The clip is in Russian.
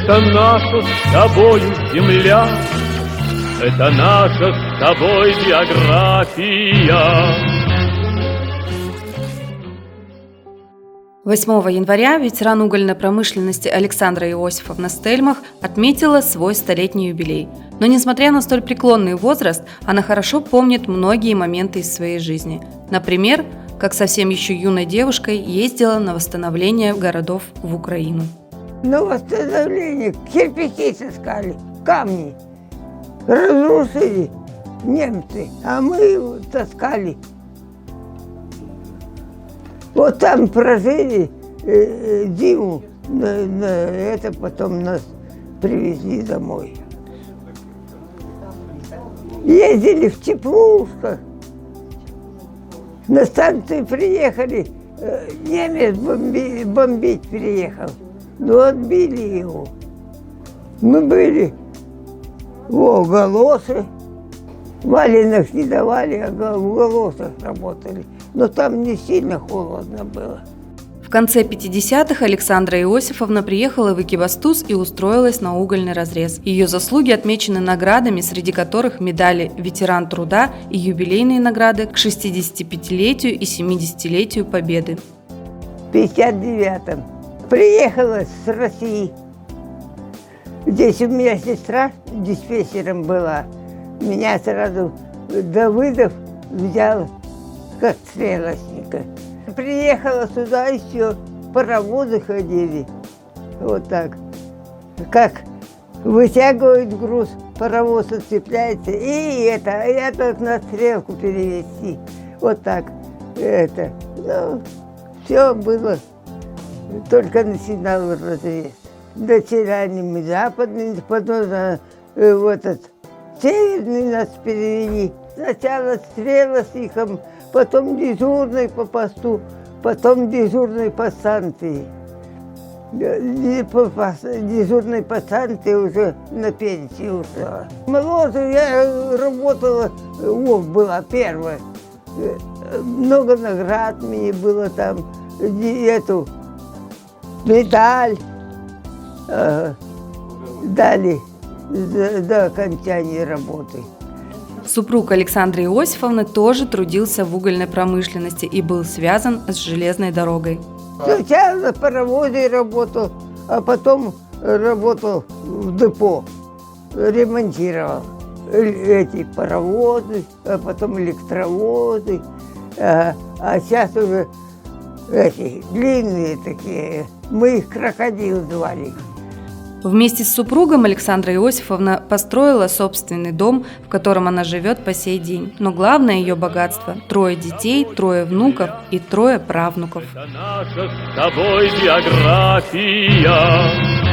Это наша с тобою земля, это наша с тобой биография. 8 января ветеран угольной промышленности Александра Иосифовна Стельмах отметила свой 100-летний юбилей. Но несмотря на столь преклонный возраст, она хорошо помнит многие моменты из своей жизни. Например, как совсем еще юной девушкой ездила на восстановление городов в Украину. На восстановление кирпичи таскали, камни разрушили немцы, а мы таскали. Вот там прожили зиму, это потом нас привезли домой. Ездили в теплушках, на станцию приехали, немец бомбить приехал, но отбили его. Мы были в галосы, валенок не давали, а в галосах работали. Но там не сильно холодно было. В конце 50-х Александра Иосифовна приехала в Экибастуз и устроилась на угольный разрез. Ее заслуги отмечены наградами, среди которых медали «Ветеран труда» и юбилейные награды к 65-летию и 70-летию Победы. В 59-м приехала с России. Здесь у меня сестра диспетчером была. Меня сразу Давыдов взял как стрелочника. Приехала сюда, еще паровозы ходили. Вот так. Как вытягивают груз, паровоз отцепляется, и это на стрелку перевести. Вот так. Все было. Только начинал разрез. Начинали мы западный, потом северный нас перевели. Сначала стрелочником, потом дежурный по посту, потом дежурный по станции. Дежурный по станции уже на пенсию ушла. Моложе я работала, была первая. Много наград мне было там, медаль дали до окончания работы. Супруг Александры Иосифовны тоже трудился в угольной промышленности и был связан с железной дорогой. Сначала на паровозе работал, а потом работал в депо, ремонтировал эти паровозы, а потом электровозы, а сейчас уже эти длинные такие, мы их крокодил звали. Вместе с супругом Александра Иосифовна построила собственный дом, в котором она живет по сей день. Но главное ее богатство – 3 детей, 3 внуков и 3 правнуков. Это наша с тобой биография.